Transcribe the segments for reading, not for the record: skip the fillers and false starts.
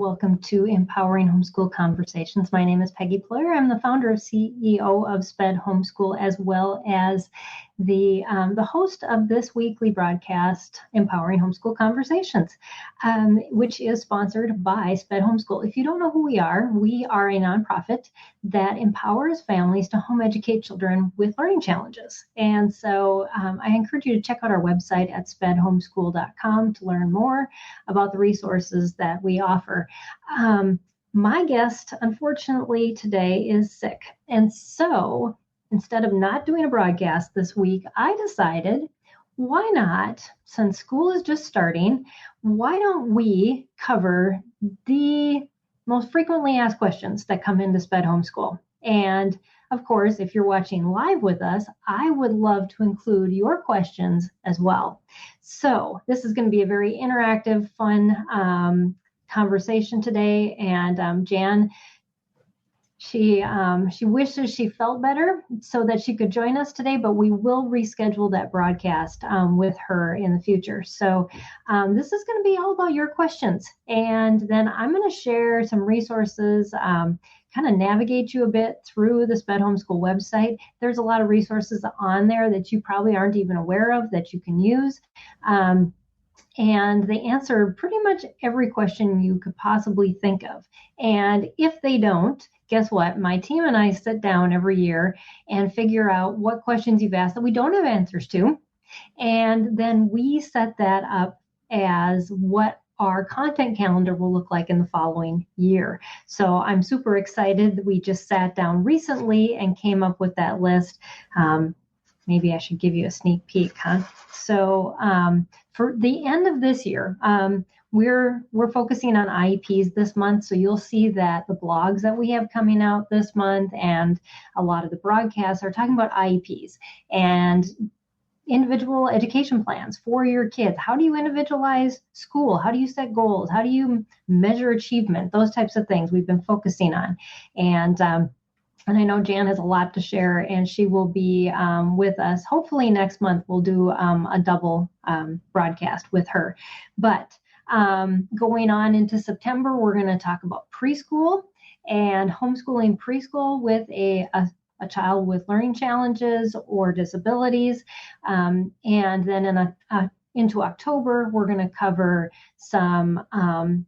welcome to Empowering Homeschool Conversations. My name is Peggy Ployhar. I'm the founder and CEO of SPED Homeschool, as well as the host of this weekly broadcast, Empowering Homeschool Conversations, which is sponsored by SPED Homeschool. If you don't know who we are a nonprofit that empowers families to home educate children with learning challenges. And so I encourage you to check out our website at spedhomeschool.com to learn more about the resources that we offer. My guest, unfortunately, today is sick. And so instead of not doing a broadcast this week, I decided, why not, since school is just starting, why don't we cover the most frequently asked questions that come into SPED Homeschool? And of course, if you're watching live with us, I would love to include your questions as well. So this is going to be a very interactive, fun conversation today. And Jan, she wishes she felt better so that she could join us today, but we will reschedule that broadcast with her in the future. So this is going to be all about your questions. And then I'm going to share some resources, kind of navigate you a bit through the SPED Homeschool website. There's a lot of resources on there that you probably aren't even aware of that you can use. And they answer pretty much every question you could possibly think of. And if they don't, guess what? My team and I sit down every year and figure out what questions you've asked that we don't have answers to. And then we set that up as what our content calendar will look like in the following year. So I'm super excited that we just sat down recently and came up with that list. Maybe I should give you a sneak peek, huh? So for the end of this year, we're focusing on IEPs this month. So you'll see that the blogs that we have coming out this month and a lot of the broadcasts are talking about IEPs and individual education plans for your kids. How do you individualize school? How do you set goals? How do you measure achievement? Those types of things we've been focusing on. And I know Jan has a lot to share, and she will be with us. Hopefully next month we'll do a double broadcast with her. But going on into September, we're going to talk about preschool and homeschooling preschool with a child with learning challenges or disabilities. And then into October, we're going to cover some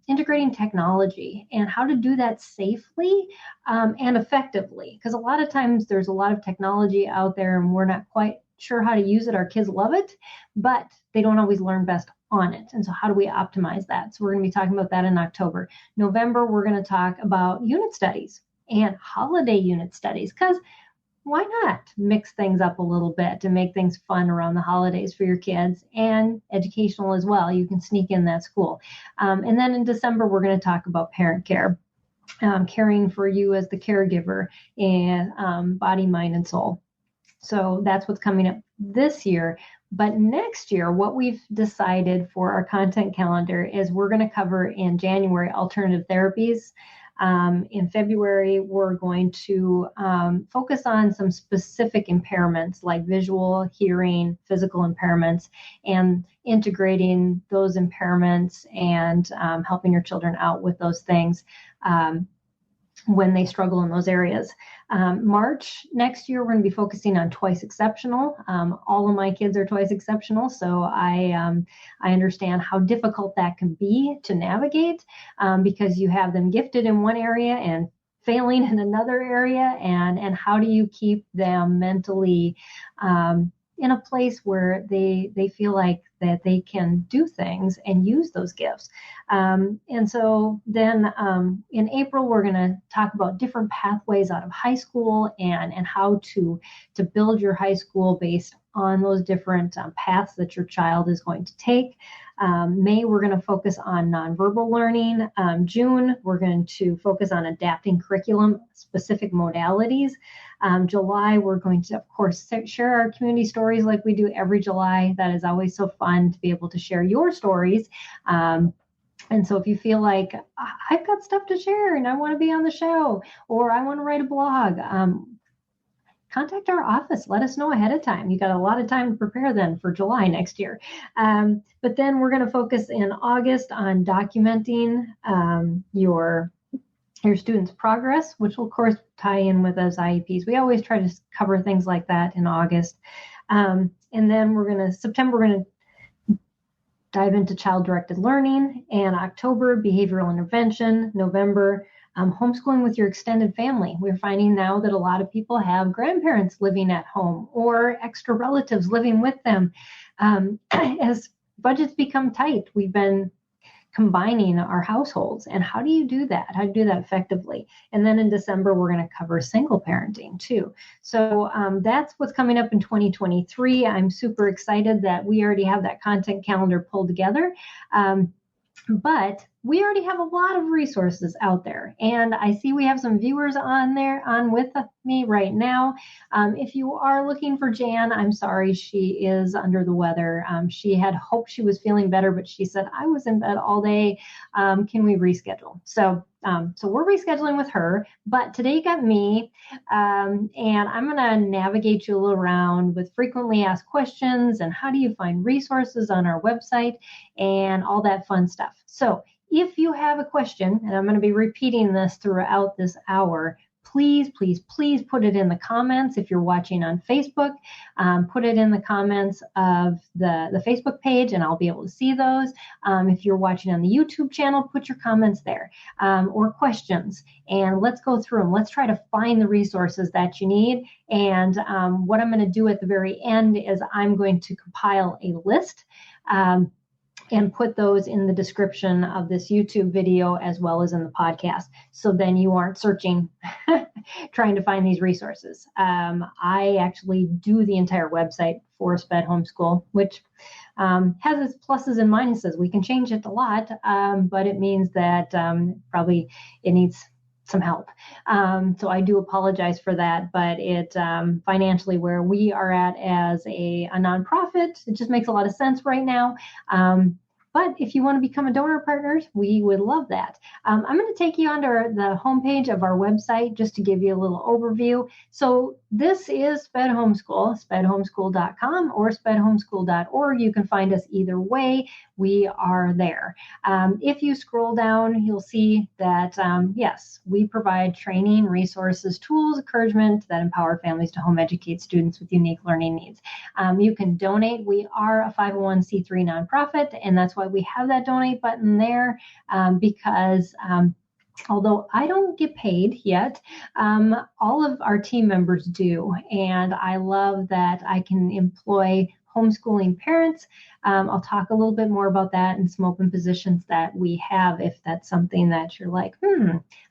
integrating technology and how to do that safely and effectively. Because a lot of times there's a lot of technology out there and we're not quite sure how to use it. Our kids love it, but they don't always learn best on it. And so how do we optimize that? So we're going to be talking about that in October. November, we're going to talk about unit studies and holiday unit studies, because why not mix things up a little bit to make things fun around the holidays for your kids and educational as well? You can sneak in that school. And then in December, we're going to talk about parent care, caring for you as the caregiver and body, mind, and soul. So that's what's coming up this year. But next year, what we've decided for our content calendar is we're going to cover in January alternative therapies. In February, we're going to focus on some specific impairments like visual, hearing, physical impairments, and integrating those impairments and helping your children out with those things when they struggle in those areas. March next year, we're going to be focusing on twice exceptional. All of my kids are twice exceptional, so I understand how difficult that can be to navigate because you have them gifted in one area and failing in another area, and how do you keep them mentally in a place where they feel like that they can do things and use those gifts. And so then in April, we're going to talk about different pathways out of high school and how to build your high school based on those different paths that your child is going to take. May, we're going to focus on nonverbal learning. June, we're going to focus on adapting curriculum, specific modalities. July, we're going to, of course, share our community stories like we do every July. That is always so fun to be able to share your stories. And so if you feel like I've got stuff to share and I want to be on the show or I want to write a blog, contact our office. Let us know ahead of time. You got a lot of time to prepare then for July next year. But then we're going to focus in August on documenting your students' progress, which will of course tie in with those IEPs. We always try to cover things like that in August. And then September, we're going to dive into child-directed learning, and October, behavioral intervention, November, homeschooling with your extended family. We're finding now that a lot of people have grandparents living at home or extra relatives living with them. As budgets become tight, we've been combining our households. And how do you do that? How do you do that effectively? And then in December, we're going to cover single parenting too. So that's what's coming up in 2023. I'm super excited that we already have that content calendar pulled together. But we already have a lot of resources out there. And I see we have some viewers on with me right now. If you are looking for Jan, I'm sorry, she is under the weather. She had hoped she was feeling better, but she said, I was in bed all day. Can we reschedule? So we're rescheduling with her, but today you got me, and I'm going to navigate you a little around with frequently asked questions and how do you find resources on our website and all that fun stuff. So if you have a question, and I'm going to be repeating this throughout this hour, please put it in the comments. If you're watching on Facebook, put it in the comments of the Facebook page and I'll be able to see those. If you're watching on the YouTube channel, put your comments there or questions, and let's go through them. Let's try to find the resources that you need. And what I'm going to do at the very end is I'm going to compile a list and put those in the description of this YouTube video as well as in the podcast. So then you aren't searching, trying to find these resources. I actually do the entire website for SPED Homeschool, which has its pluses and minuses. We can change it a lot, but it means that probably it needs some help. So I do apologize for that, but it financially where we are at as a nonprofit, it just makes a lot of sense right now. But if you want to become a donor partner, we would love that. I'm going to take you onto the homepage of our website just to give you a little overview. So this is SPED Homeschool, spedhomeschool.com or spedhomeschool.org. You can find us either way. We are there. If you scroll down, you'll see that, yes, we provide training, resources, tools, encouragement that empower families to home educate students with unique learning needs. You can donate. We are a 501c3 nonprofit, and that's why we have that donate button there, because although I don't get paid yet, all of our team members do. And I love that I can employ homeschooling parents. I'll talk a little bit more about that and some open positions that we have if that's something that you're like,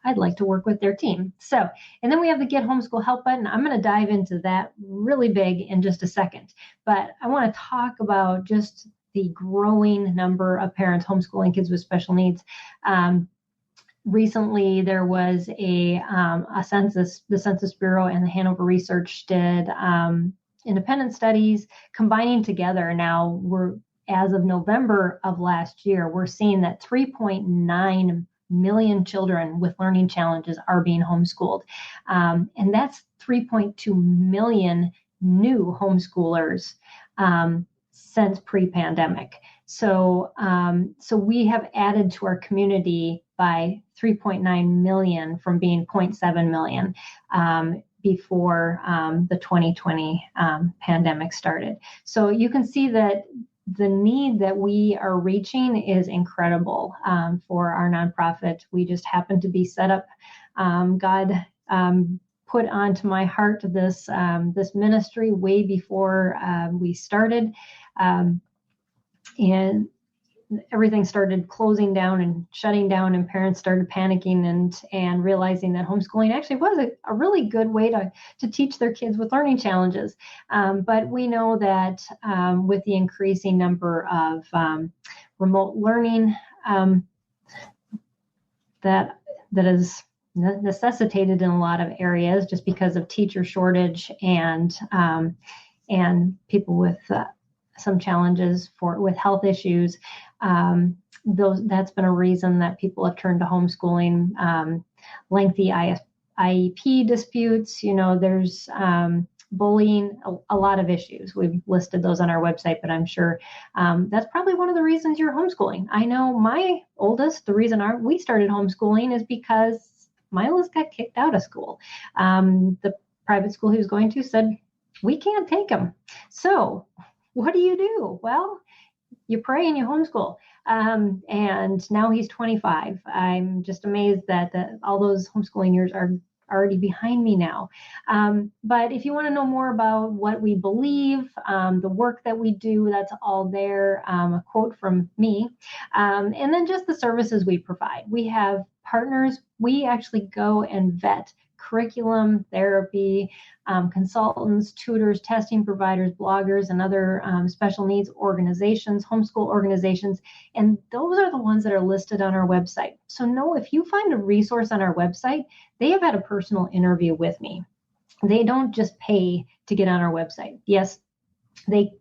I'd like to work with their team. So, and then we have the Get Homeschool Help button. I'm going to dive into that really big in just a second. But I want to talk about just the growing number of parents homeschooling kids with special needs. Recently, there was a census. The Census Bureau and the Hanover Research did independent studies combining together. Now, as of November of last year, we're seeing that 3.9 million children with learning challenges are being homeschooled. And that's 3.2 million new homeschoolers since pre-pandemic. So we have added to our community by 3.9 million from being 0.7 million before the 2020 pandemic started. So you can see that the need that we are reaching is incredible for our nonprofit. We just happen to be set up. God put onto my heart this ministry way before we started, and everything started closing down and shutting down, and parents started panicking and realizing that homeschooling actually was a really good way to teach their kids with learning challenges. But we know that with the increasing number of remote learning, that is necessitated in a lot of areas just because of teacher shortage and people with some challenges with health issues. That's been a reason that people have turned to homeschooling. Lengthy IEP disputes, there's bullying, a lot of issues. We've listed those on our website, but I'm sure that's probably one of the reasons you're homeschooling. I know my oldest, the reason we started homeschooling is because my oldest got kicked out of school. The private school he was going to said, we can't take him. So what do? Well, you pray and you homeschool. And now he's 25. I'm just amazed that all those homeschooling years are already behind me now. But if you want to know more about what we believe, the work that we do, that's all there. A quote from me. And then just the services we provide. We have partners. We actually go and vet curriculum, therapy, consultants, tutors, testing providers, bloggers, and other special needs organizations, homeschool organizations. And those are the ones that are listed on our website. So know if you find a resource on our website, they have had a personal interview with me. They don't just pay to get on our website. Yes, they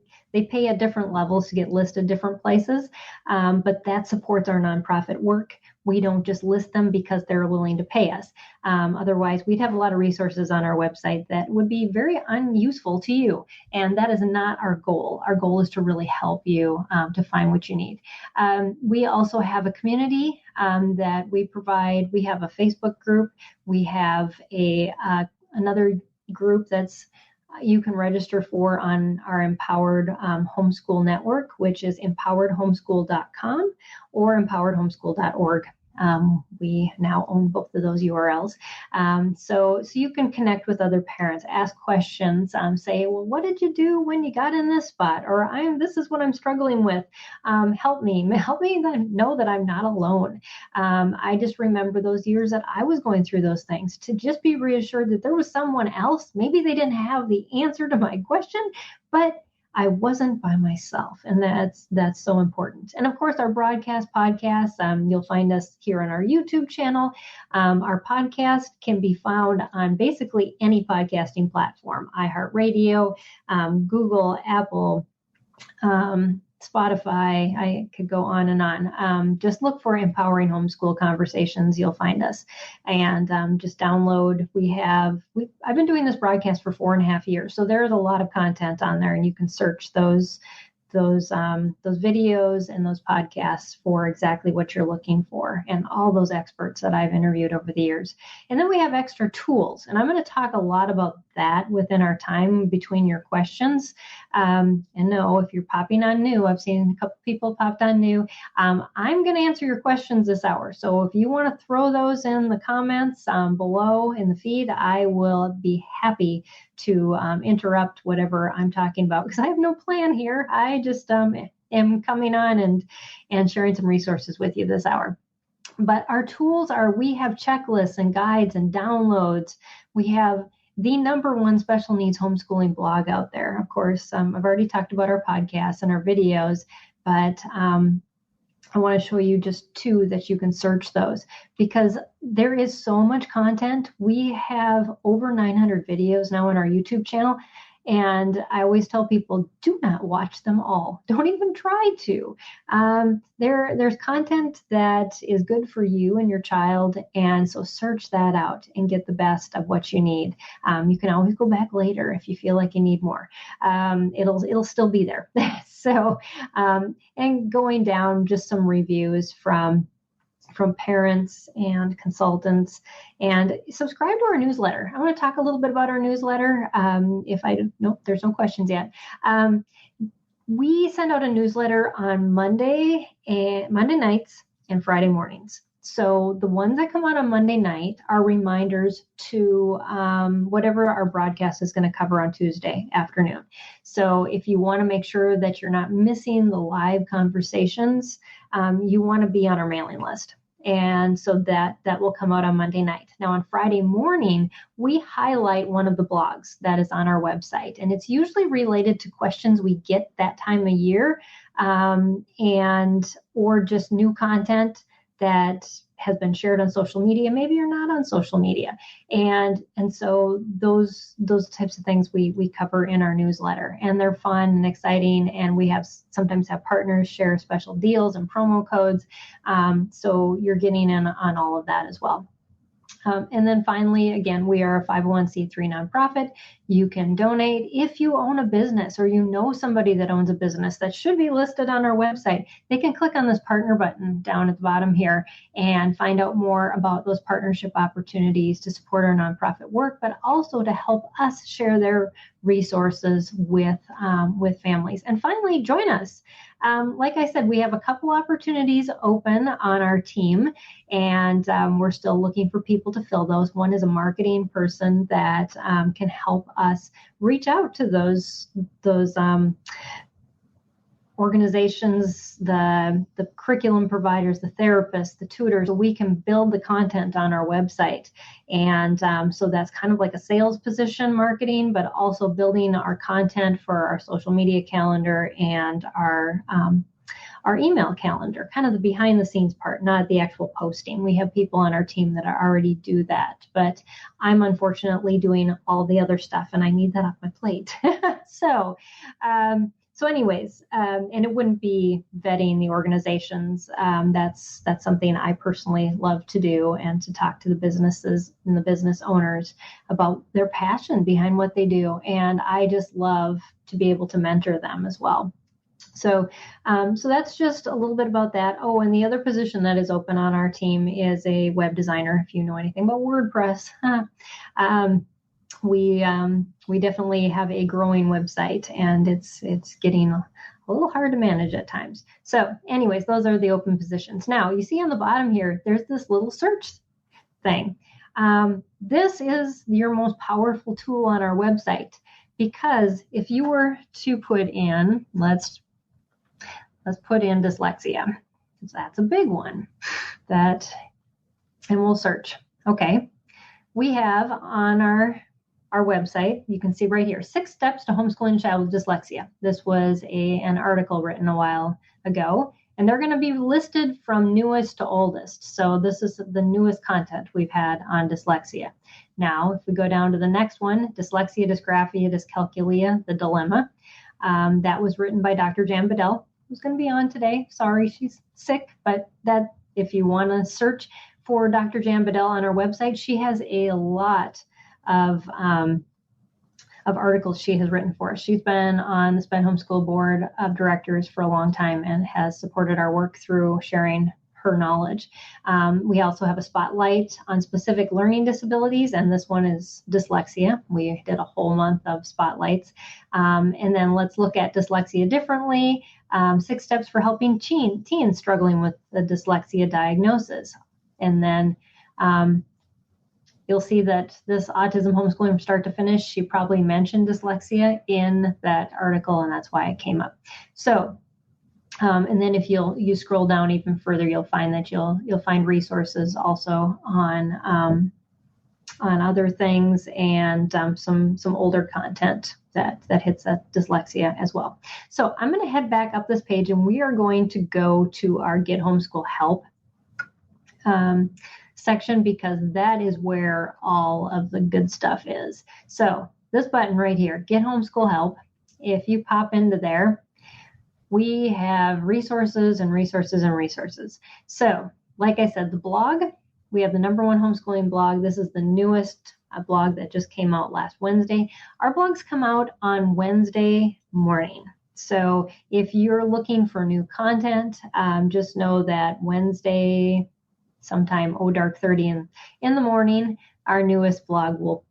pay at different levels to get listed different places, but that supports our nonprofit work. We don't just list them because they're willing to pay us. Otherwise, we'd have a lot of resources on our website that would be very unuseful to you. And that is not our goal. Our goal is to really help you to find what you need. We also have a community that we provide. We have a Facebook group. We have another group that's you can register for on our Empowered Homeschool Network, which is empoweredhomeschool.com or empoweredhomeschool.org. We now own both of those URLs. So you can connect with other parents, ask questions, say, well, what did you do when you got in this spot? Or this is what I'm struggling with. Help me know that I'm not alone. I just remember those years that I was going through those things, to just be reassured that there was someone else. Maybe they didn't have the answer to my question, but I wasn't by myself, and that's so important. And of course, our broadcast podcasts, you'll find us here on our YouTube channel. Our podcast can be found on basically any podcasting platform: iHeartRadio, Google, Apple, Spotify. I could go on and on. Just look for Empowering Homeschool Conversations. You'll find us, and just download. I've been doing this broadcast for 4.5 years, so there's a lot of content on there, and you can search those videos and those podcasts for exactly what you're looking for, and all those experts that I've interviewed over the years. And then we have extra tools, and I'm going to talk a lot about that within our time between your questions. And no, if you're popping on new, I've seen a couple people popped on new. I'm going to answer your questions this hour. So if you want to throw those in the comments below in the feed, I will be happy to interrupt whatever I'm talking about, because I have no plan here. I just am coming on and sharing some resources with you this hour. But our tools we have checklists and guides and downloads. We have the #1 special needs homeschooling blog out there. Of course, I've already talked about our podcasts and our videos, but I want to show you just 2 that you can search those, because there is so much content. We have over 900 videos now on our YouTube channel. And I always tell people, do not watch them all. Don't even try to. There's content that is good for you and your child. And so search that out and get the best of what you need. You can always go back later if you feel like you need more. It'll still be there. So, and going down, just some reviews from parents and consultants, and subscribe to our newsletter. I want to talk a little bit about our newsletter. There's no questions yet. We send out a newsletter on Monday nights and Friday mornings. So the ones that come out on Monday night are reminders to whatever our broadcast is going to cover on Tuesday afternoon. So if you want to make sure that you're not missing the live conversations, you want to be on our mailing list. And so that will come out on Monday night. Now on Friday morning, we highlight one of the blogs that is on our website. And it's usually related to questions we get that time of year, or just new content that has been shared on social media. Maybe you're not on social media. And so those types of things we cover in our newsletter, and they're fun and exciting. And we sometimes have partners share special deals and promo codes. So you're getting in on all of that as well. And then finally, again, we are a 501c3 nonprofit. You can donate if you own a business or you know somebody that owns a business that should be listed on our website. They can click on this partner button down at the bottom here and find out more about those partnership opportunities to support our nonprofit work, but also to help us share their resources with families. And finally, join us. Like I said, we have a couple opportunities open on our team, and we're still looking for people to fill those. One is a marketing person that can help us reach out to those organizations, the curriculum providers, the therapists, the tutors, so we can build the content on our website. And so that's kind of like a sales position, marketing, but also building our content for our social media calendar and our email calendar, kind of the behind the scenes part, not the actual posting. We have people on our team that already do that, but I'm unfortunately doing all the other stuff and I need that off my plate. So anyways, and it wouldn't be vetting the organizations. That's something I personally love to do, and to talk to the businesses and the business owners about their passion behind what they do. And I just love to be able to mentor them as well. So that's just a little bit about that. Oh, and the other position that is open on our team is a web designer. If you know anything about WordPress, we definitely have a growing website, and it's getting a little hard to manage at times. So anyways, those are the open positions. Now you see on the bottom here, there's this little search thing. This is your most powerful tool on our website, because if you were to put in, let's put in dyslexia, because that's a big one, and we'll search. Okay. We have on our website, you can see right here, 6 steps to homeschooling a child with dyslexia. This was an article written a while ago, and they're going to be listed from newest to oldest. So this is the newest content we've had on dyslexia. Now, if we go down to the next one, dyslexia, dysgraphia, dyscalculia, the dilemma. That was written by Dr. Jan Bedell, who's going to be on today. Sorry, she's sick, but that, if you want to search for Dr. Jan Bedell on our website, she has a lot of articles she has written for us. She's been on the SPED Homeschool Board of Directors for a long time and has supported our work through sharing her knowledge. We also have a spotlight on specific learning disabilities, and this one is dyslexia. We did a whole month of spotlights. And then let's look at dyslexia differently. 6 steps for helping teens struggling with the dyslexia diagnosis. And then you'll see that this autism homeschooling from start to finish, she probably mentioned dyslexia in that article, and that's why it came up. So, and then if you scroll down even further, you'll find that you'll find resources also on other things, and some older content that hits that dyslexia as well. So I'm going to head back up this page, and we are going to go to our Get Homeschool Help section, because that is where all of the good stuff is. So this button right here, Get Homeschool Help, if you pop into there, we have resources and resources and resources. So like I said, the blog, we have the #1 homeschooling blog. This is the newest blog that just came out last Wednesday. Our blogs come out on Wednesday morning. So if you're looking for new content, just know that Wednesday, sometime dark 30 in the morning, our newest blog will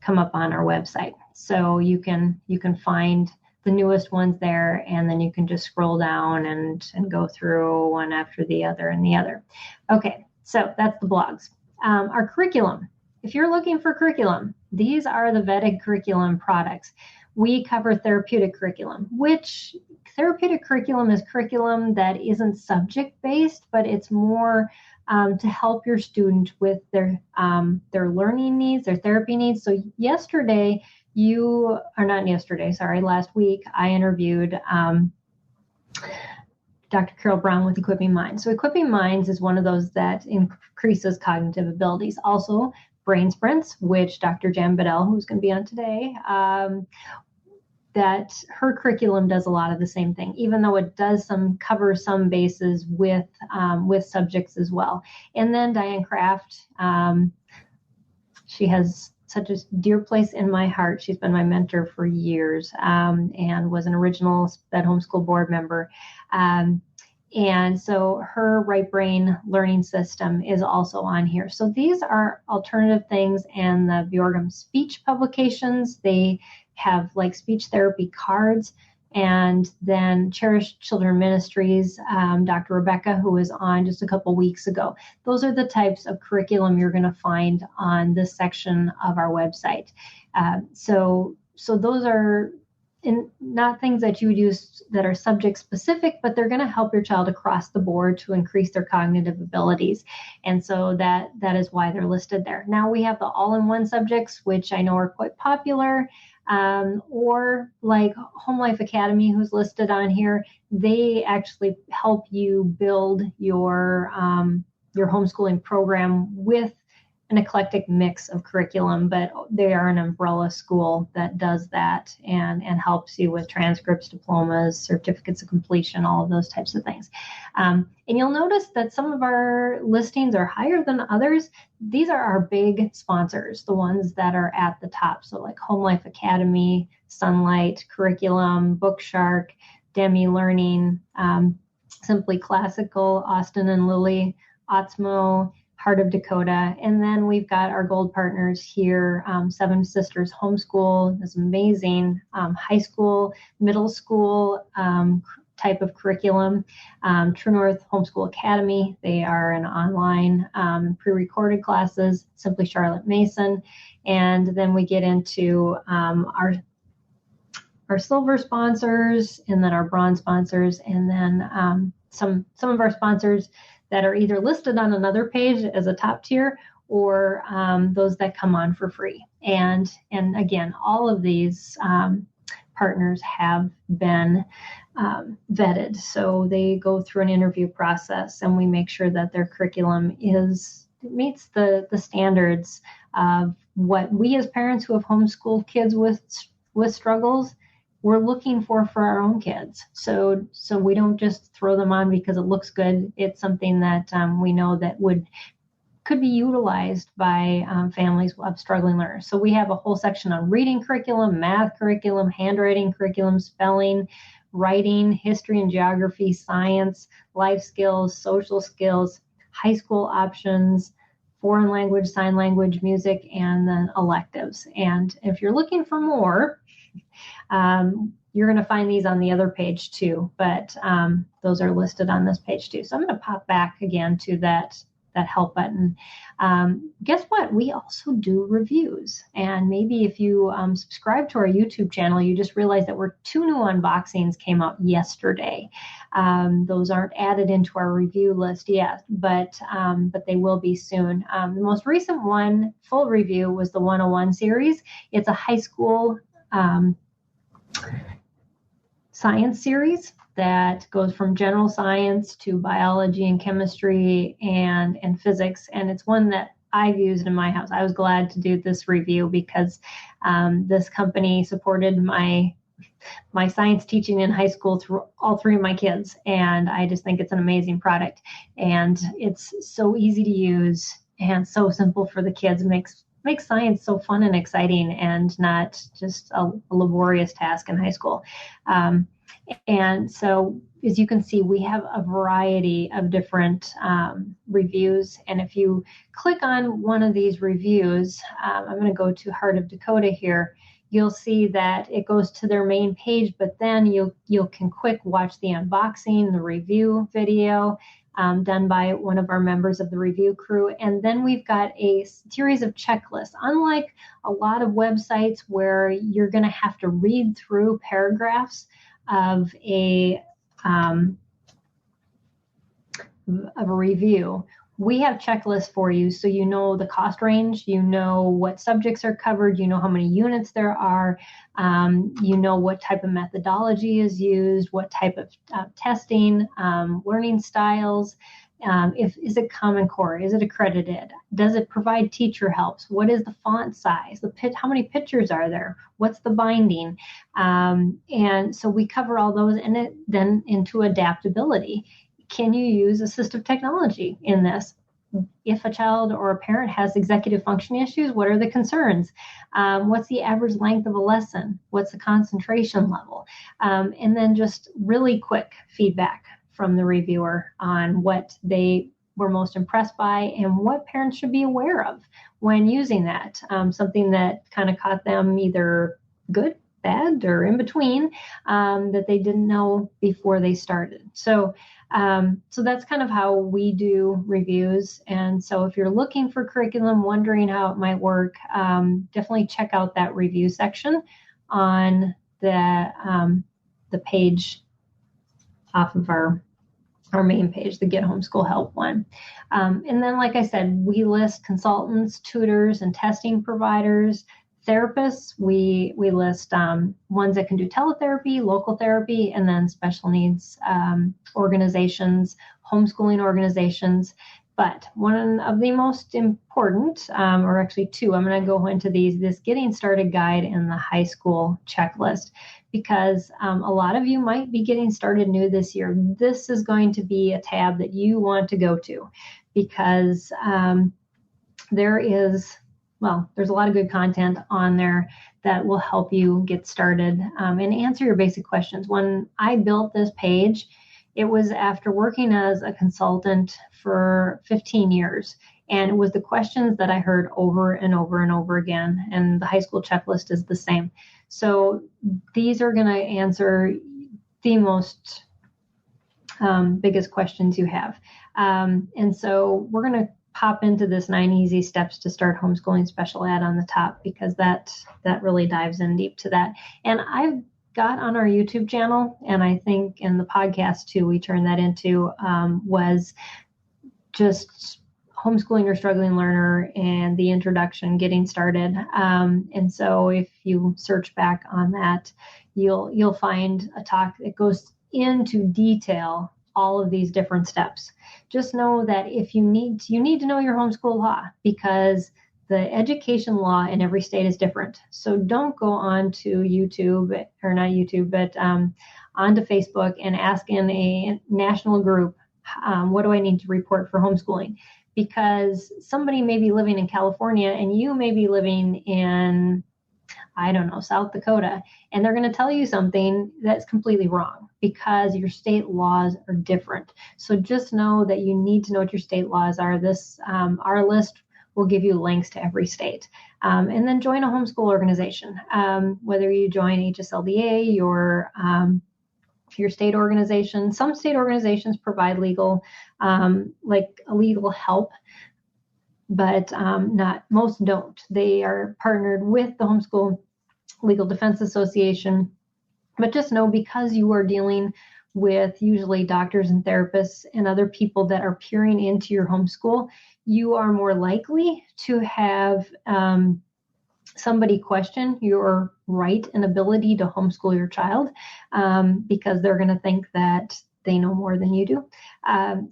come up on our website. So you can find the newest ones there, and then you can just scroll down and go through one after the other and the other. Okay, so that's the blogs. Our curriculum. If you're looking for curriculum, these are the vetted curriculum products. We cover therapeutic curriculum, which therapeutic curriculum is curriculum that isn't subject-based, but it's more to help your student with their learning needs, their therapy needs. So last week, I interviewed Dr. Carol Brown with Equipping Minds. So Equipping Minds is one of those that increases cognitive abilities. Also, Brain Sprints, which Dr. Jan Bedell, who's going to be on today, that her curriculum does a lot of the same thing, even though it does cover some bases with subjects as well. And then Diane Kraft, she has such a dear place in my heart. She's been my mentor for years, and was an original SPED Homeschool board member. And so her Right Brain learning system is also on here. So these are alternative things. And the Bjorgum speech publications, they have like speech therapy cards. And then Cherished Children Ministries, Dr. Rebecca, who was on just a couple weeks ago. Those are the types of curriculum you're going to find on this section of our website. So those are not things that you would use that are subject specific, but they're going to help your child across the board to increase their cognitive abilities. And so that is why they're listed there. Now we have the all-in-one subjects, which I know are quite popular, or like Home Life Academy, who's listed on here. They actually help you build your homeschooling program with an eclectic mix of curriculum, but they are an umbrella school that does that and helps you with transcripts, diplomas, certificates of completion, all of those types of things. And you'll notice that some of our listings are higher than others. These are our big sponsors, the ones that are at the top. So like Home Life Academy, Sunlight, Curriculum, Bookshark, Demi Learning, Simply Classical, Austin and Lily, Otsmo, Heart of Dakota. And then we've got our gold partners here, Seven Sisters Homeschool, this amazing high school, middle school type of curriculum. True North Homeschool Academy, they are an online pre-recorded classes, Simply Charlotte Mason. And then we get into our silver sponsors, and then our bronze sponsors, and then some of our sponsors that are either listed on another page as a top tier, or those that come on for free. And again, all of these partners have been vetted. So they go through an interview process, and we make sure that their curriculum meets the standards of what we as parents who have homeschooled kids with struggles, we're looking for our own kids. So we don't just throw them on because it looks good. It's something that we know that could be utilized by families of struggling learners. So we have a whole section on reading curriculum, math curriculum, handwriting curriculum, spelling, writing, history and geography, science, life skills, social skills, high school options, foreign language, sign language, music, and then electives. And if you're looking for more, you're going to find these on the other page too, but those are listed on this page too. So I'm going to pop back again to that help button. Guess what? We also do reviews. And maybe if you subscribe to our YouTube channel, you just realized that 2 new unboxings came out yesterday. Those aren't added into our review list yet, but they will be soon. The most recent one, full review, was the 101 series. It's a high school science series that goes from general science to biology and chemistry and physics. And it's one that I've used in my house. I was glad to do this review because this company supported my science teaching in high school through all 3 of my kids. And I just think it's an amazing product. And it's so easy to use and so simple for the kids. It makes science so fun and exciting and not just a laborious task in high school. And so, as you can see, we have a variety of different reviews. And if you click on one of these reviews, I'm going to go to Heart of Dakota here. You'll see that it goes to their main page, but then you can quick watch the unboxing, the review video done by one of our members of the review crew. And then we've got a series of checklists. Unlike a lot of websites where you're going to have to read through paragraphs of a review, we have checklists for you, so you know the cost range, you know what subjects are covered, you know how many units there are, you know what type of methodology is used, what type of testing, learning styles, Is it Common Core? Is it accredited? Does it provide teacher helps? What is the font size? How many pictures are there? What's the binding? And so we cover all those, and then into adaptability. Can you use assistive technology in this? If a child or a parent has executive functioning issues, what are the concerns? What's the average length of a lesson? What's the concentration level? And then just really quick feedback from the reviewer on what they were most impressed by and what parents should be aware of when using that. Something that kind of caught them either good, bad, or in between, that they didn't know before they started. So that's kind of how we do reviews. And so if you're looking for curriculum, wondering how it might work, definitely check out that review section on the page off of our main page, the Get Homeschool Help one. And then, like I said, we list consultants, tutors, and testing providers. Therapists, we list ones that can do teletherapy, local therapy, and then special needs organizations, homeschooling organizations. But one of the most important, or actually two, I'm going to go into this Getting Started Guide and the high school checklist, because a lot of you might be getting started new this year. This is going to be a tab that you want to go to, because there's a lot of good content on there that will help you get started and answer your basic questions. When I built this page, it was after working as a consultant for 15 years. And it was the questions that I heard over and over and over again. And the high school checklist is the same. So these are going to answer the most biggest questions you have. And so we're going to pop into this 9 easy steps to start homeschooling special ed on the top, because that really dives in deep to that. And I've got on our YouTube channel, and I think in the podcast too, we turned that into was just homeschooling your struggling learner and the introduction, getting started. And so if you search back on that, you'll find a talk that goes into detail all of these different steps. Just know that if you need to know your homeschool law, because the education law in every state is different. So don't go on to YouTube, or not YouTube, but onto Facebook and ask in a national group, what do I need to report for homeschooling? Because somebody may be living in California and you may be living in, I don't know, South Dakota, and they're going to tell you something that's completely wrong because your state laws are different. So just know that you need to know what your state laws are. Our list will give you links to every state. And then join a homeschool organization, whether you join HSLDA, your state organization. Some state organizations provide legal help, but most don't. They are partnered with the Homeschool Legal Defense Association. But just know, because you are dealing with usually doctors and therapists and other people that are peering into your homeschool, you are more likely to have somebody question your right and ability to homeschool your child, because they're going to think that they know more than you do.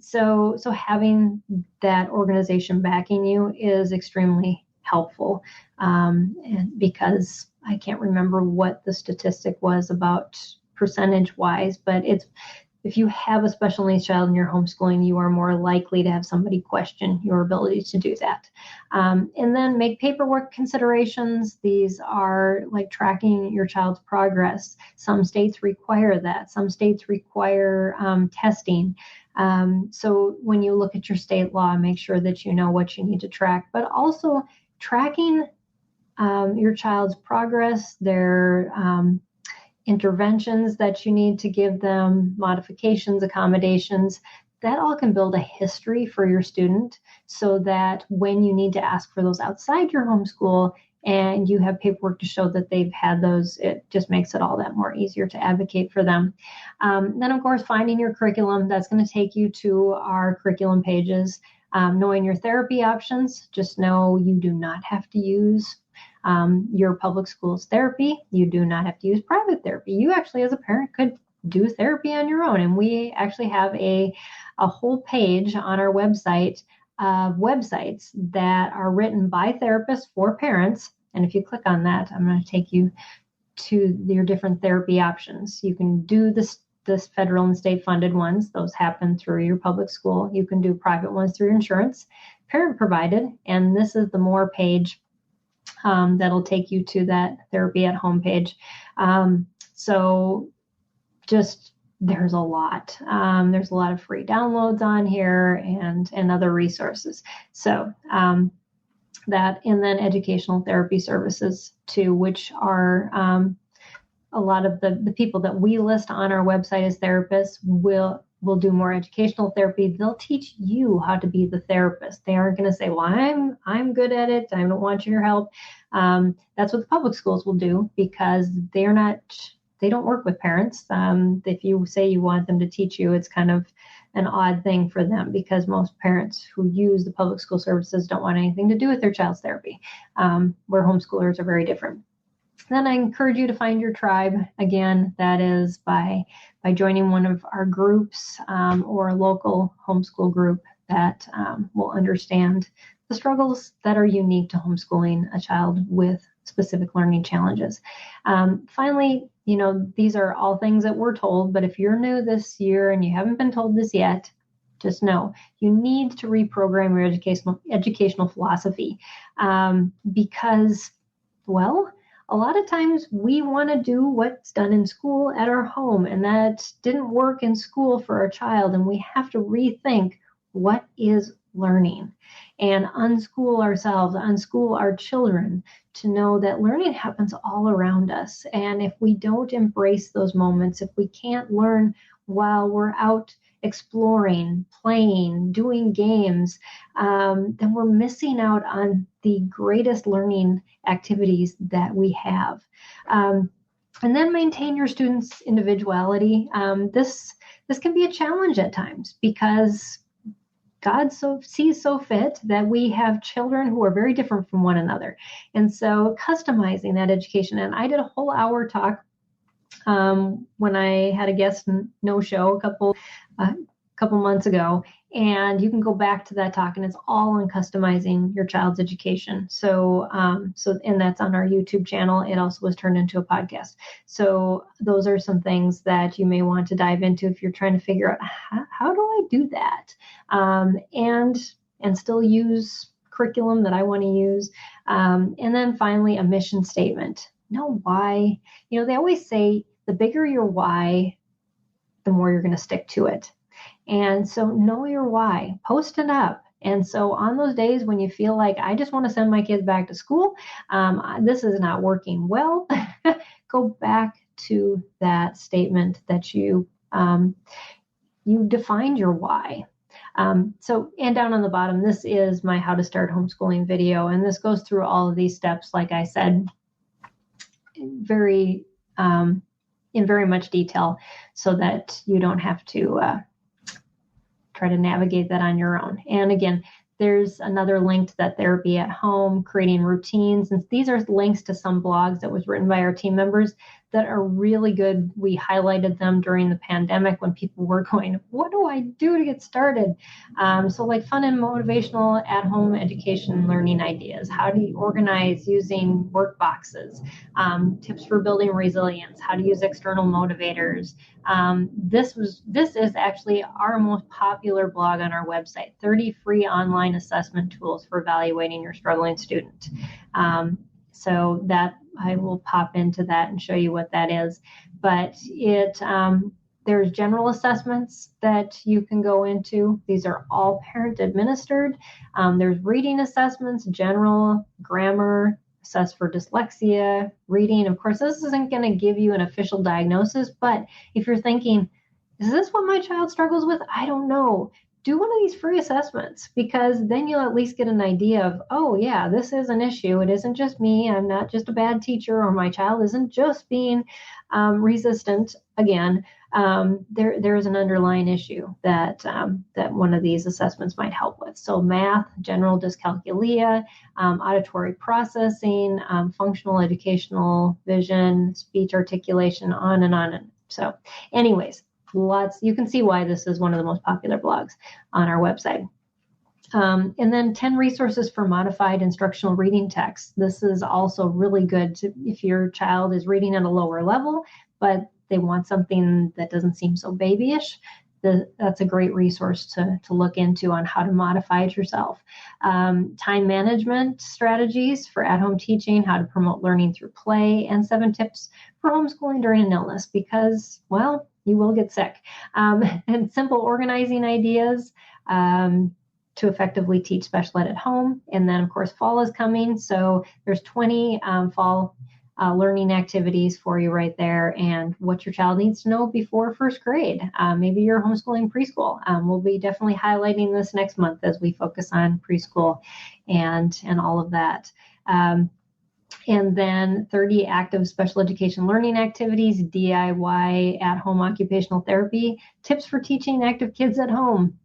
So having that organization backing you is extremely helpful. And because I can't remember what the statistic was about percentage wise, but if you have a special needs child in your homeschooling, you are more likely to have somebody question your ability to do that. And then make paperwork considerations. These are like tracking your child's progress. Some states require that. Some states require testing. So when you look at your state law, make sure that you know what you need to track, but also tracking your child's progress, their interventions that you need to give them, modifications, accommodations. That all can build a history for your student, so that when you need to ask for those outside your homeschool and you have paperwork to show that they've had those, it just makes it all that more easier to advocate for them. Then, of course, finding your curriculum. That's going to take you to our curriculum pages. Knowing your therapy options. Just know you do not have to use your public school's therapy. You do not have to use private therapy. You actually, as a parent, could do therapy on your own. And we actually have a whole page on our website of websites that are written by therapists for parents. And if you click on that, I'm going to take you to your different therapy options. You can do this federal and state funded ones. Those happen through your public school. You can do private ones through insurance, parent provided. And this is the more page that'll take you to that therapy at home page. So just there's a lot. There's a lot of free downloads on here and other resources. So that, and then educational therapy services too, which are a lot of the people that we list on our website as therapists will do more educational therapy. They'll teach you how to be the therapist. They aren't going to say, well, I'm good at it, I don't want your help. That's what the public schools will do, because they don't work with parents. If you say you want them to teach you, it's kind of an odd thing for them, because most parents who use the public school services don't want anything to do with their child's therapy, where homeschoolers are very different. Then I encourage you to find your tribe. Again, that is by joining one of our groups or a local homeschool group that will understand the struggles that are unique to homeschooling a child with specific learning challenges. Finally, these are all things that we're told, but if you're new this year and you haven't been told this yet, just know you need to reprogram your educational philosophy because, well, a lot of times we want to do what's done in school at our home, and that didn't work in school for our child, and we have to rethink what is learning and unschool ourselves, unschool our children to know that learning happens all around us. And if we don't embrace those moments, if we can't learn while we're out exploring, playing, doing games, then we're missing out on the greatest learning activities that we have. And then maintain your students' individuality. This can be a challenge at times, because God sees so fit that we have children who are very different from one another. And so customizing that education. And I did a whole hour talk when I had a guest no-show a couple months ago, and you can go back to that talk, and it's all on customizing your child's education. So and that's on our YouTube channel. It also was turned into a podcast. So those are some things that you may want to dive into if you're trying to figure out how do I do that, and still use curriculum that I want to use. And then finally, a mission statement. Know why. They always say the bigger your why, the more you're going to stick to it. And so know your why, post it up. And so on those days when you feel like, I just want to send my kids back to school, this is not working well, go back to that statement that you defined your why. And down on the bottom, this is my how to start homeschooling video. And this goes through all of these steps, like I said, in very much detail, so that you don't have to try to navigate that on your own. And again, there's another link to that therapy at home, creating routines. And these are links to some blogs that was written by our team members that are really good. We highlighted them during the pandemic when people were going, what do I do to get started? So like fun and motivational at-home education learning ideas. How do you organize using work boxes? Tips for building resilience. How to use external motivators. This is actually our most popular blog on our website. 30 free online assessment tools for evaluating your struggling student. So that I will pop into that and show you what that is. But there's general assessments that you can go into. These are all parent administered. There's reading assessments, general, grammar, assess for dyslexia, reading. Of course, this isn't going to give you an official diagnosis, but if you're thinking, is this what my child struggles with? I don't know. Do one of these free assessments, because then you'll at least get an idea of, oh yeah, this is an issue. It isn't just me. I'm not just a bad teacher, or my child isn't just being resistant. Again, there is an underlying issue that one of these assessments might help with. So math, general dyscalculia, auditory processing, functional educational vision, speech articulation, on and on So anyways, you can see why this is one of the most popular blogs on our website. And then 10 resources for modified instructional reading text. This is also really good if your child is reading at a lower level, but they want something that doesn't seem so babyish. That's a great resource to look into on how to modify it yourself. Time management strategies for at-home teaching, how to promote learning through play, and 7 tips for homeschooling during an illness because, well, you will get sick. And simple organizing ideas to effectively teach special ed at home. And then, of course, fall is coming. So there's 20 fall learning activities for you right there and what your child needs to know before first grade. Maybe you're homeschooling preschool. We'll be definitely highlighting this next month as we focus on preschool and all of that. And then 30 active special education learning activities, DIY at-home occupational therapy, tips for teaching active kids at home.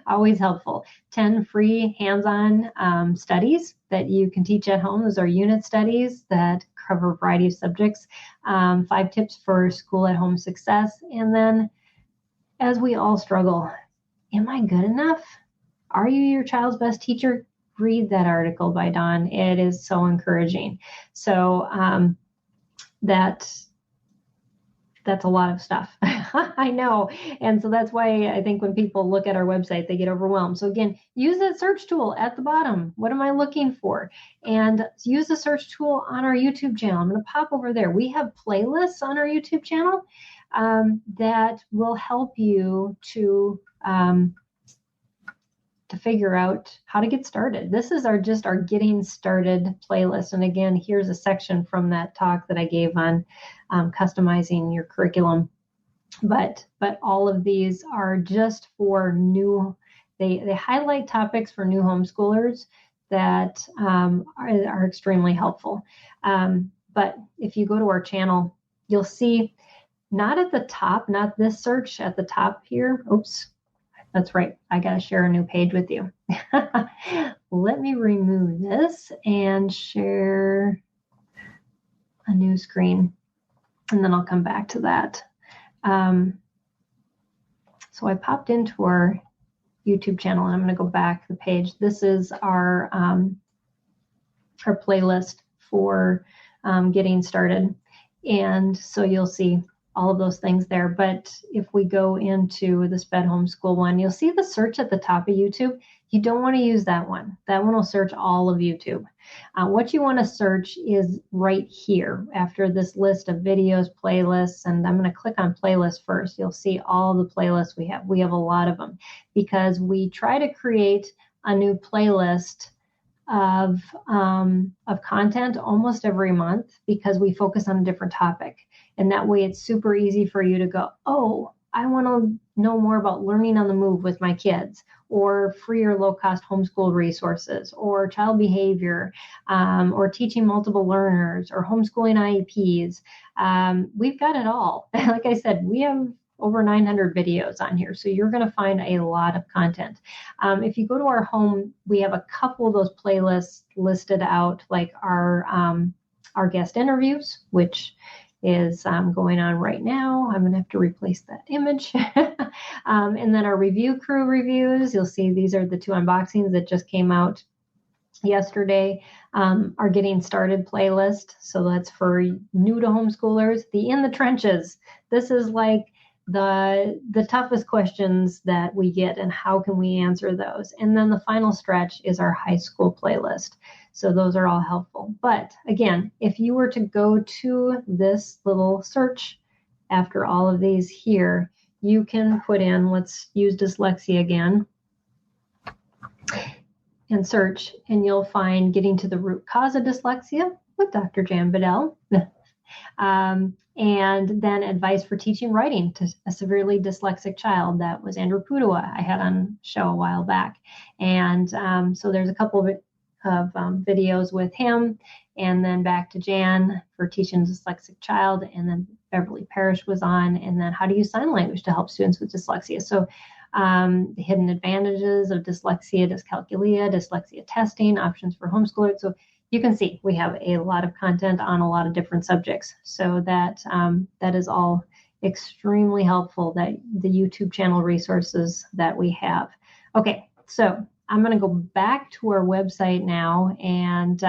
Always helpful. 10 free hands-on studies that you can teach at home. Those are unit studies that cover a variety of subjects. 5 tips for school at home success. And then as we all struggle, am I good enough? Are you your child's best teacher? Read that article by Dawn. It is so encouraging. So that's a lot of stuff. I know. And so that's why I think when people look at our website, they get overwhelmed. So again, use that search tool at the bottom. What am I looking for? And use the search tool on our YouTube channel. I'm going to pop over there. We have playlists on our YouTube channel that will help you to figure out how to get started. This is our getting started playlist. And again, here's a section from that talk that I gave on customizing your curriculum. But all of these are just for new, they highlight topics for new homeschoolers that are extremely helpful. But if you go to our channel, you'll see not at the top, not this search at the top here. Oops. That's right. I got to share a new page with you. Let me remove this and share a new screen, and then I'll come back to that. So I popped into our YouTube channel, and I'm going to go back the page. This is our playlist for getting started, and so you'll see all of those things there. But if we go into the SPED Homeschool one, you'll see the search at the top of YouTube. You don't want to use that one. That one will search all of YouTube. What you want to search is right here after this list of videos, playlists, and I'm going to click on playlist first. You'll see all the playlists we have. We have a lot of them because we try to create a new playlist of content almost every month because we focus on a different topic. And that way it's super easy for you to go, oh, I want to know more about learning on the move with my kids, or free or low-cost homeschool resources, or child behavior, or teaching multiple learners, or homeschooling IEPs. We've got it all. Like I said, we have over 900 videos on here, so you're going to find a lot of content. If you go to our home, we have a couple of those playlists listed out, like our guest interviews, which is going on right now. I'm going to have to replace that image. And then our review crew reviews. You'll see these are the 2 unboxings that just came out yesterday. Our Getting Started playlist. So that's for new to homeschoolers. The In the Trenches. This is like the toughest questions that we get and how can we answer those. And then the final stretch is our high school playlist. So those are all helpful. But again, if you were to go to this little search after all of these here, you can put in, let's use dyslexia again, and search, and you'll find Getting to the Root Cause of Dyslexia with Dr. Jan Bedell. And then Advice for Teaching Writing to a Severely Dyslexic Child. That was Andrew Pudawa I had on show a while back. And so there's a couple of videos with him, and then back to Jan for Teaching a Dyslexic Child, and then Beverly Parrish was on, and then How to Use Sign Language to Help Students with Dyslexia. So the hidden advantages of dyslexia, dyscalculia, dyslexia testing, options for homeschoolers. So you can see we have a lot of content on a lot of different subjects. So that is all extremely helpful, that the YouTube channel resources that we have. Okay, so I'm going to go back to our website now, and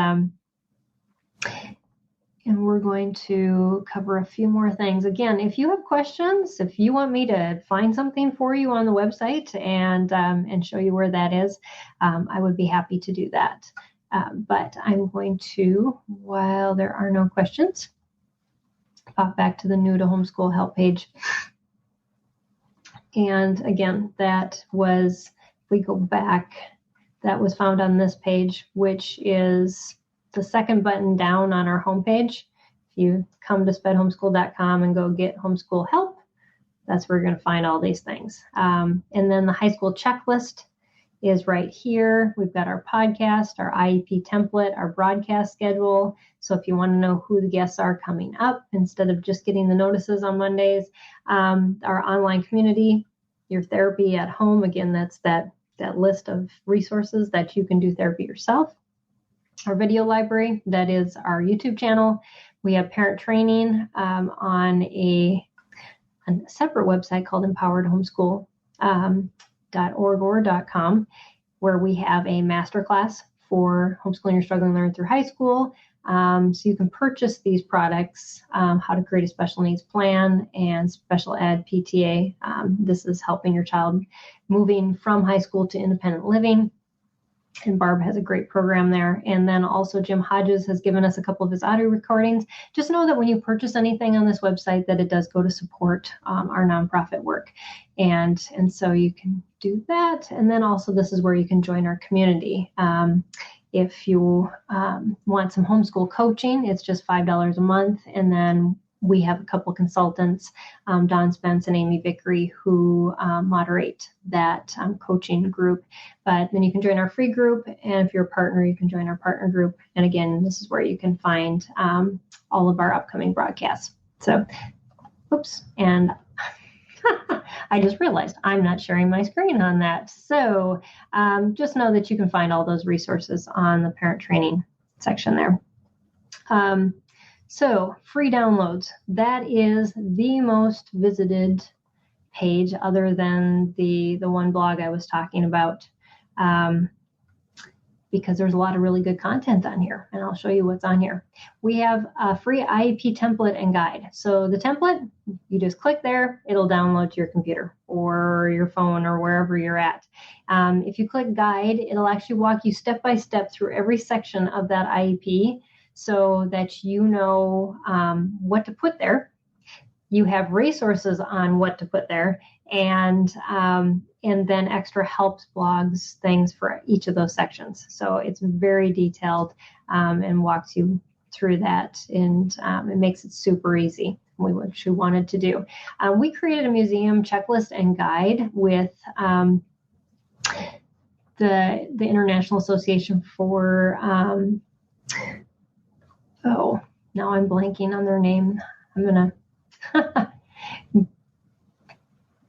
we're going to cover a few more things. Again, if you have questions, if you want me to find something for you on the website and show you where that is, I would be happy to do that. But I'm going to, while there are no questions, pop back to the New to Homeschool Help page. And again, that was, if we go back, that was found on this page, which is the second button down on our homepage. If you come to spedhomeschool.com and go get homeschool help, that's where you're going to find all these things. And then the high school checklist is right here. We've got our podcast, our IEP template, our broadcast schedule. So if you want to know who the guests are coming up, instead of just getting the notices on Mondays, our online community, your therapy at home. Again, that's that list of resources that you can do therapy yourself. Our video library, that is our YouTube channel. We have parent training on a separate website called Empowered Homeschool .org.com, where we have a masterclass for homeschooling your struggling to learn through high school. So you can purchase these products, how to create a special needs plan and special ed PTA. This is helping your child moving from high school to independent living. And Barb has a great program there. And then also Jim Hodges has given us a couple of his audio recordings. Just know that when you purchase anything on this website, that it does go to support our nonprofit work. And so you can do that. And then also this is where you can join our community. If you want some homeschool coaching, it's just $5 a month. And then we have a couple consultants, Don Spence and Amy Vickery, who moderate that coaching group. But then you can join our free group. And if you're a partner, you can join our partner group. And again, this is where you can find all of our upcoming broadcasts. So, oops. And I just realized I'm not sharing my screen on that. So just know that you can find all those resources on the parent training section there. So free downloads, that is the most visited page other than the one blog I was talking about, because there's a lot of really good content on here, and I'll show you what's on here. We have a free IEP template and guide. So the template, you just click there, it'll download to your computer or your phone or wherever you're at. If you click guide, it'll actually walk you step by step through every section of that IEP, so that you know what to put there. You have resources on what to put there, and then extra helps, blogs, things for each of those sections. So it's very detailed and walks you through that, and it makes it super easy, which we wanted to do. We created a museum checklist and guide with the International Association for now I'm blanking on their name. I'm going to,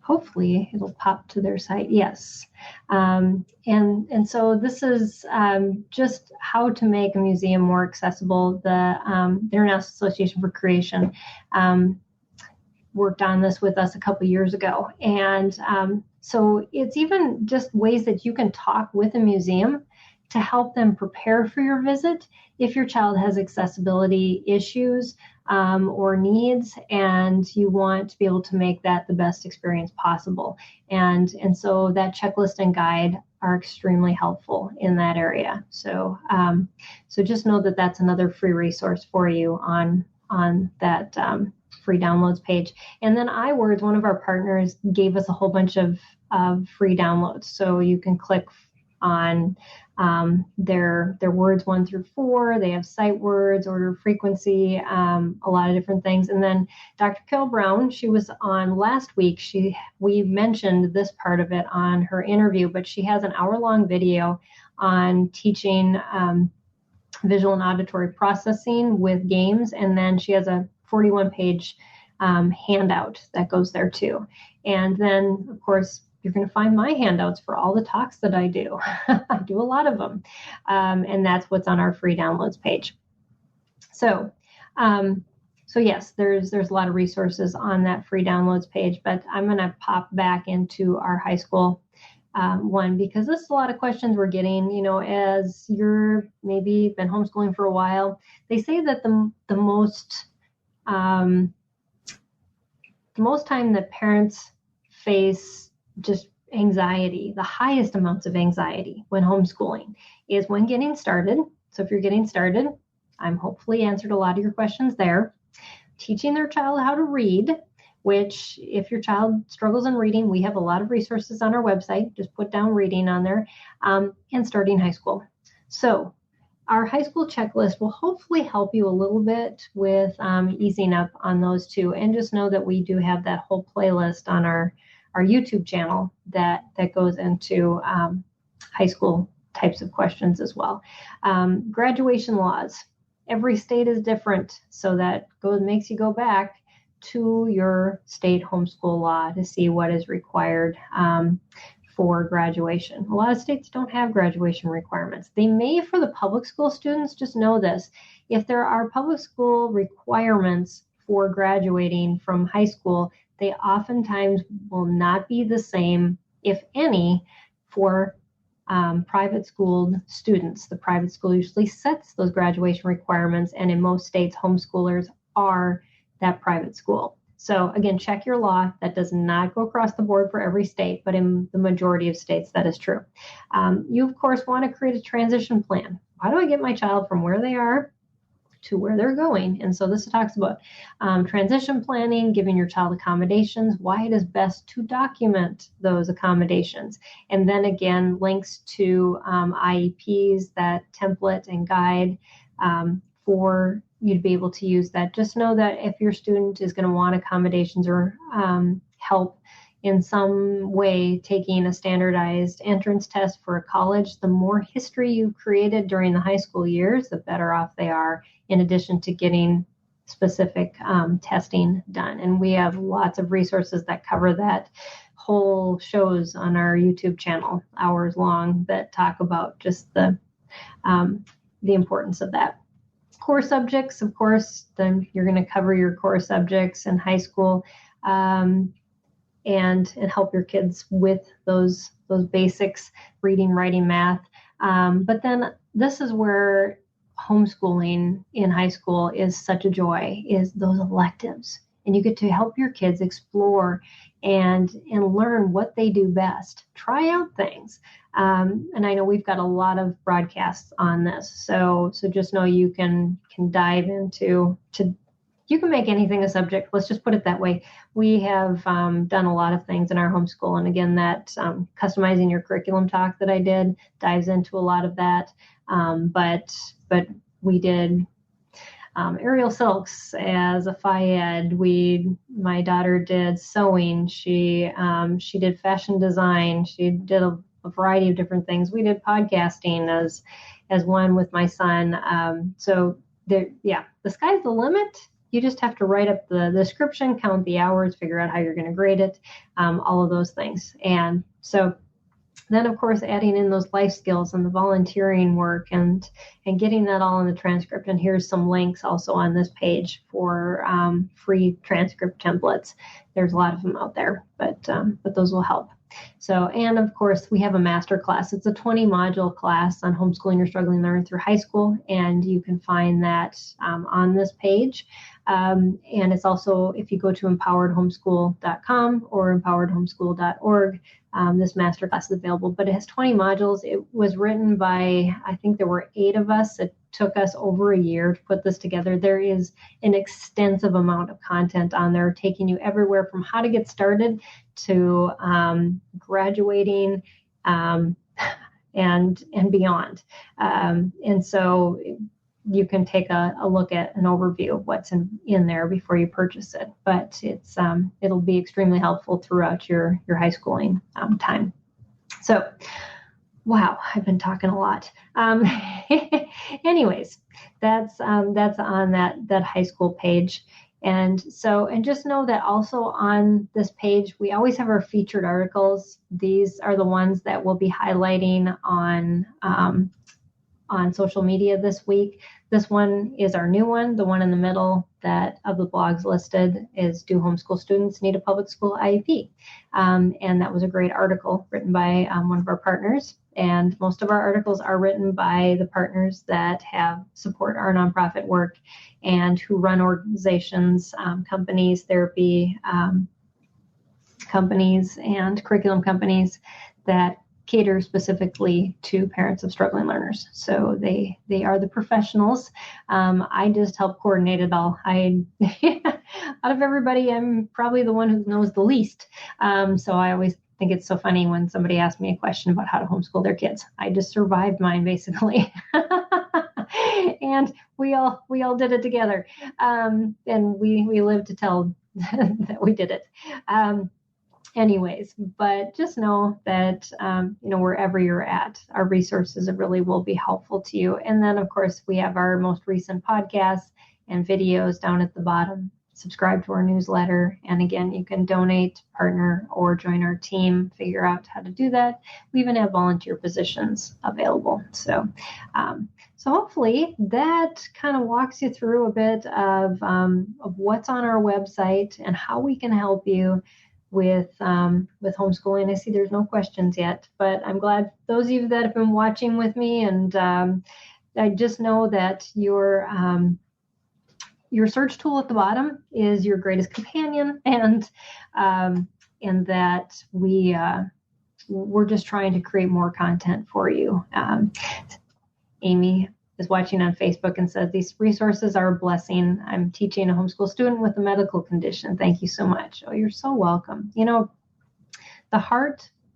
hopefully it'll pop to their site. Yes. And so this is just how to make a museum more accessible. The International Association for Creation worked on this with us a couple years ago. And so it's even just ways that you can talk with a museum to help them prepare for your visit if your child has accessibility issues or needs, and you want to be able to make that the best experience possible. And so that checklist and guide are extremely helpful in that area. So so just know that that's another free resource for you on that free downloads page. And then iWords, one of our partners, gave us a whole bunch of free downloads. So you can click on their words 1 through 4. They have sight words, order frequency, a lot of different things. And then Dr. Carol Brown, she was on last week. We mentioned this part of it on her interview, but she has an hour-long video on teaching visual and auditory processing with games. And then she has a 41-page handout that goes there too. And then, of course, you're going to find my handouts for all the talks that I do. I do a lot of them. And that's what's on our free downloads page. So yes, there's a lot of resources on that free downloads page, but I'm going to pop back into our high school one, because this is a lot of questions we're getting, as you're maybe been homeschooling for a while. They say that the most time that parents face just anxiety, the highest amounts of anxiety when homeschooling, is when getting started. So if you're getting started, I'm hopefully answered a lot of your questions there. Teaching their child how to read, which if your child struggles in reading, we have a lot of resources on our website. Just put down reading on there, and starting high school. So our high school checklist will hopefully help you a little bit with easing up on those two. And just know that we do have that whole playlist on our YouTube channel that goes into high school types of questions as well. Graduation laws. Every state is different, so that makes you go back to your state homeschool law to see what is required for graduation. A lot of states don't have graduation requirements. They may for the public school students. Just know this. If there are public school requirements for graduating from high school, they oftentimes will not be the same, if any, for private schooled students. The private school usually sets those graduation requirements, and in most states, homeschoolers are that private school. So again, check your law. That does not go across the board for every state, but in the majority of states, that is true. You, of course, want to create a transition plan. How do I get my child from where they are to where they're going? And so this talks about transition planning, giving your child accommodations, why it is best to document those accommodations. And then again, links to IEPs, that template and guide for you to be able to use that. Just know that if your student is going to want accommodations or help in some way taking a standardized entrance test for a college, the more history you've created during the high school years, the better off they are, in addition to getting specific testing done. And we have lots of resources that cover that. Whole shows on our YouTube channel, hours long, that talk about just the importance of that. Core subjects, of course, then you're going to cover your core subjects in high school. And help your kids with those basics, reading, writing, math. But then this is where homeschooling in high school is such a joy, is those electives. And you get to help your kids explore and learn what they do best. Try out things. And I know we've got a lot of broadcasts on this. So just know you can dive into you can make anything a subject. Let's just put it that way. We have done a lot of things in our homeschool. And again, that customizing your curriculum talk that I did dives into a lot of that. But we did aerial silks as a FIED. My daughter did sewing. She did fashion design. She did a variety of different things. We did podcasting as one with my son. So the sky's the limit. You just have to write up the description, count the hours, figure out how you're going to grade it, all of those things. And so then, of course, adding in those life skills and the volunteering work and getting that all in the transcript. And here's some links also on this page for free transcript templates. There's a lot of them out there, but those will help. So, and of course, we have a master class. It's a 20-module class on homeschooling your struggling learner through high school, and you can find that on this page. And it's also, if you go to empoweredhomeschool.com or empoweredhomeschool.org, this masterclass is available, but it has 20 modules. It was written by, I think there were 8 of us. It took us over a year to put this together. There is an extensive amount of content on there, taking you everywhere from how to get started to graduating and beyond. And so you can take a look at an overview of what's in there before you purchase it. But it'll be extremely helpful throughout your high schooling time. So, wow, I've been talking a lot. Anyways, that's on that high school page. And just know that also on this page, we always have our featured articles. These are the ones that we'll be highlighting on social media this week. This one is our new one. The one in the middle that of the blogs listed is Do Homeschool Students Need a Public School IEP? And that was a great article written by one of our partners. And most of our articles are written by the partners that support our nonprofit work and who run organizations, companies, therapy companies, and curriculum companies that cater specifically to parents of struggling learners. So they are the professionals. I just help coordinate it all. Out of everybody, I'm probably the one who knows the least. So I always think it's so funny when somebody asks me a question about how to homeschool their kids. I just survived mine, basically. And we all did it together. And we live to tell that we did it. Anyways, but just know that, wherever you're at, our resources really will be helpful to you. And then, of course, we have our most recent podcasts and videos down at the bottom. Subscribe to our newsletter. And again, you can donate, partner, or join our team, figure out how to do that. We even have volunteer positions available. So hopefully that kind of walks you through a bit of what's on our website and how we can help you with homeschooling. I see there's no questions yet, but I'm glad those of you that have been watching with me, and I just know that your search tool at the bottom is your greatest companion, and that we're just trying to create more content for you. Amy is watching on Facebook and says, these resources are a blessing. I'm teaching a homeschool student with a medical condition. Thank you so much. Oh, you're so welcome. The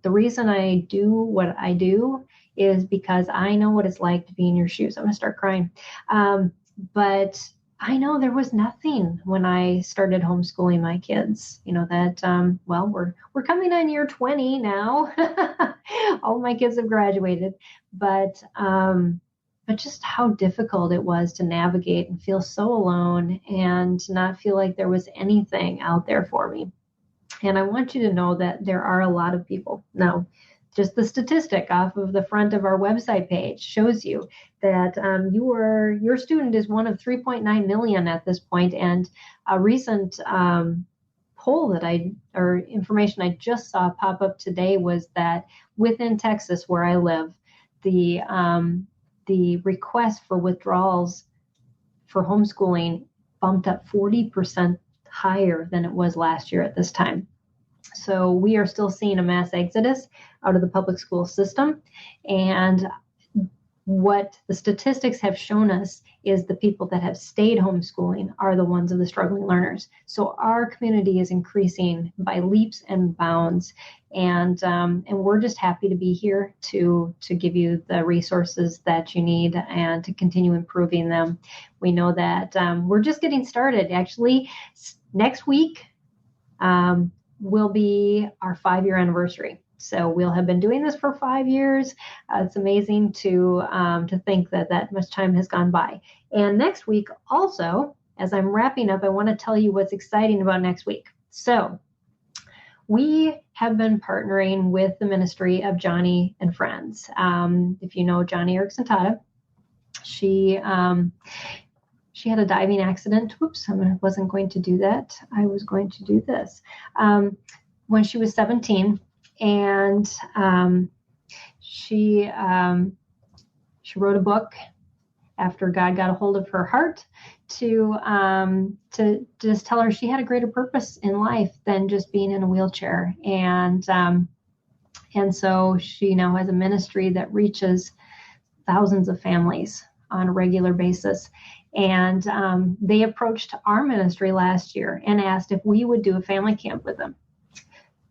reason I do what I do is because I know what it's like to be in your shoes. I'm going to start crying. But I know there was nothing when I started homeschooling my kids, we're coming on year 20 now. All my kids have graduated, but just how difficult it was to navigate and feel so alone and not feel like there was anything out there for me. And I want you to know that there are a lot of people. Now, just the statistic off of the front of our website page shows you that your student is one of 3.9 million at this point. And a recent poll information I just saw pop up today was that within Texas, where I live, the request for withdrawals for homeschooling bumped up 40% higher than it was last year at this time. So we are still seeing a mass exodus out of the public school system. And what the statistics have shown us is the people that have stayed homeschooling are the ones of the struggling learners. So our community is increasing by leaps and bounds. And we're just happy to be here to give you the resources that you need and to continue improving them. We know that we're just getting started. Actually, next week will be our 5-year anniversary. So we'll have been doing this for 5 years. It's amazing to think that much time has gone by. And next week also, as I'm wrapping up, I want to tell you what's exciting about next week. So we have been partnering with the ministry of Johnny and Friends. If you know Johnny Erickson Tata, she had a diving accident. Whoops, I wasn't going to do that. I was going to do this. When she was 17, and she wrote a book after God got a hold of her heart to just tell her she had a greater purpose in life than just being in a wheelchair. And so she now has a ministry that reaches thousands of families on a regular basis. And they approached our ministry last year and asked if we would do a family camp with them.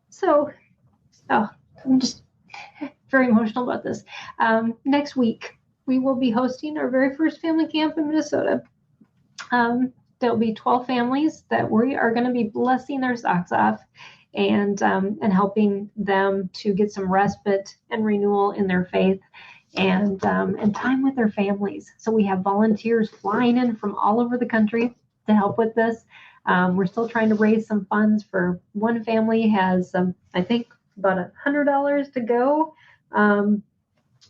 So, I'm just very emotional about this. Next week, we will be hosting our very first family camp in Minnesota. There'll be 12 families that we are going to be blessing their socks off and helping them to get some respite and renewal in their faith and time with their families. So we have volunteers flying in from all over the country to help with this. We're still trying to raise some funds for one family has, I think, about $100 to go.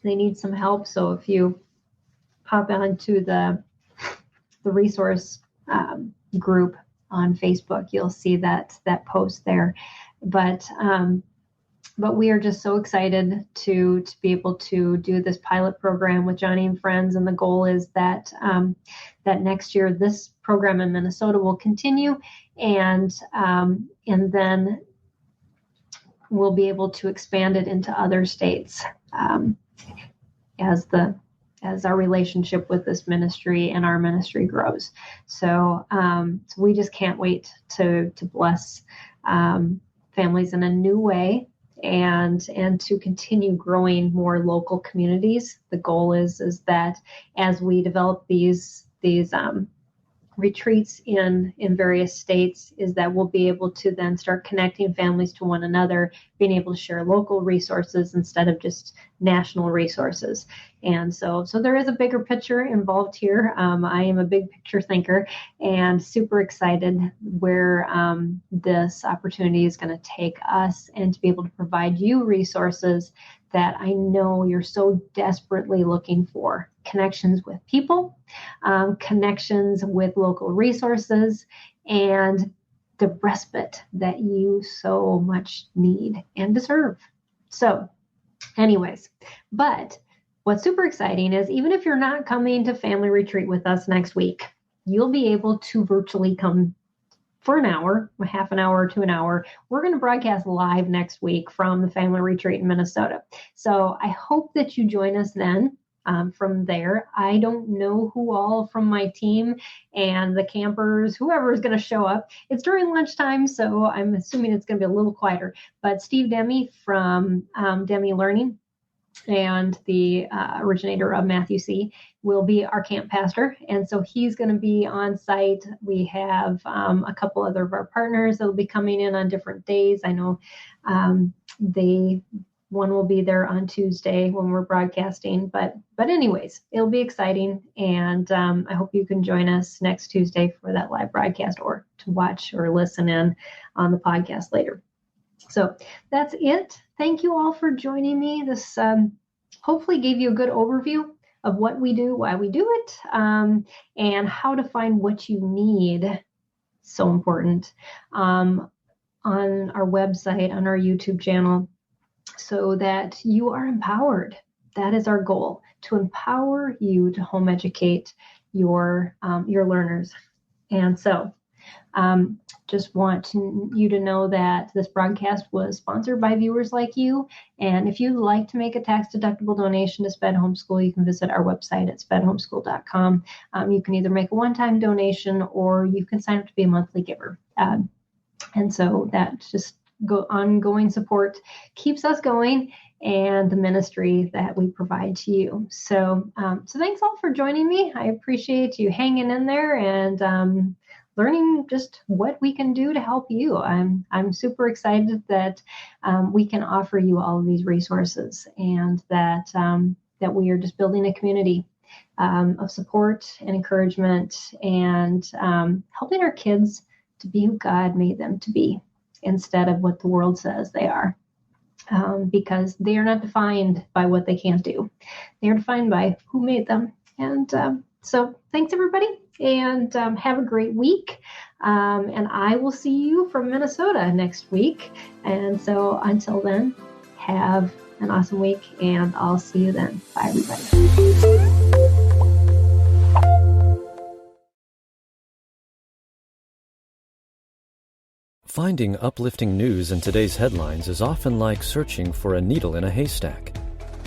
They need some help. So if you pop onto the resource group on Facebook, you'll see that post there. But we are just so excited to be able to do this pilot program with Johnny and Friends. And the goal is that that next year, this program in Minnesota will continue, and then we'll be able to expand it into other states as our relationship with this ministry and our ministry grows. So we just can't wait to bless families in a new way and to continue growing more local communities. The goal is that as we develop these retreats in various states, is that we'll be able to then start connecting families to one another, being able to share local resources instead of just national resources. And so there is a bigger picture involved here. I am a big picture thinker and super excited where this opportunity is going to take us, and to be able to provide you resources that I know you're so desperately looking for. Connections with people, connections with local resources, and the respite that you so much need and deserve. So anyways, but what's super exciting is even if you're not coming to family retreat with us next week, you'll be able to virtually come for an hour, a half an hour to an hour. We're going to broadcast live next week from the family retreat in Minnesota. So I hope that you join us then. From there, I don't know who all from my team and the campers, whoever is going to show up. It's during lunchtime, so I'm assuming it's going to be a little quieter. But Steve Demme from Demme Learning and the originator of Matthew C. will be our camp pastor. And so he's going to be on site. We have a couple other of our partners that will be coming in on different days. I know one will be there on Tuesday when we're broadcasting, but anyways, it'll be exciting. And I hope you can join us next Tuesday for that live broadcast, or to watch or listen in on the podcast later. So that's it. Thank you all for joining me. This hopefully gave you a good overview of what we do, why we do it, and how to find what you need. So important. On our website, on our YouTube channel, so that you are empowered. That is our goal, to empower you to home educate your learners. And so just want you to know that this broadcast was sponsored by viewers like you. And if you'd like to make a tax-deductible donation to SPED Homeschool, you can visit our website at spedhomeschool.com. You can either make a one-time donation, or you can sign up to be a monthly giver. And so that just ongoing support keeps us going, and the ministry that we provide to you. So thanks all for joining me. I appreciate you hanging in there and learning just what we can do to help you. I'm super excited that we can offer you all of these resources, and that we are just building a community of support and encouragement, and helping our kids to be who God made them to be, instead of what the world says they are, because they are not defined by what they can't do. They are defined by who made them. And so thanks, everybody, and have a great week. And I will see you from Minnesota next week. And so until then, have an awesome week, and I'll see you then. Bye, everybody. Finding uplifting news in today's headlines is often like searching for a needle in a haystack.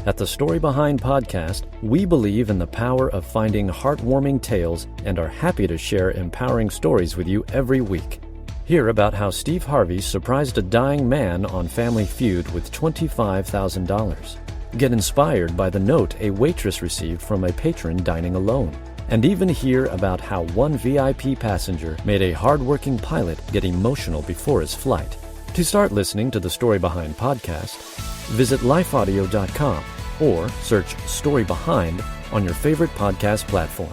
At the Story Behind podcast, we believe in the power of finding heartwarming tales and are happy to share empowering stories with you every week. Hear about how Steve Harvey surprised a dying man on Family Feud with $25,000. Get inspired by the note a waitress received from a patron dining alone. And even hear about how one VIP passenger made a hard-working pilot get emotional before his flight. To start listening to the Story Behind podcast, visit lifeaudio.com or search Story Behind on your favorite podcast platform.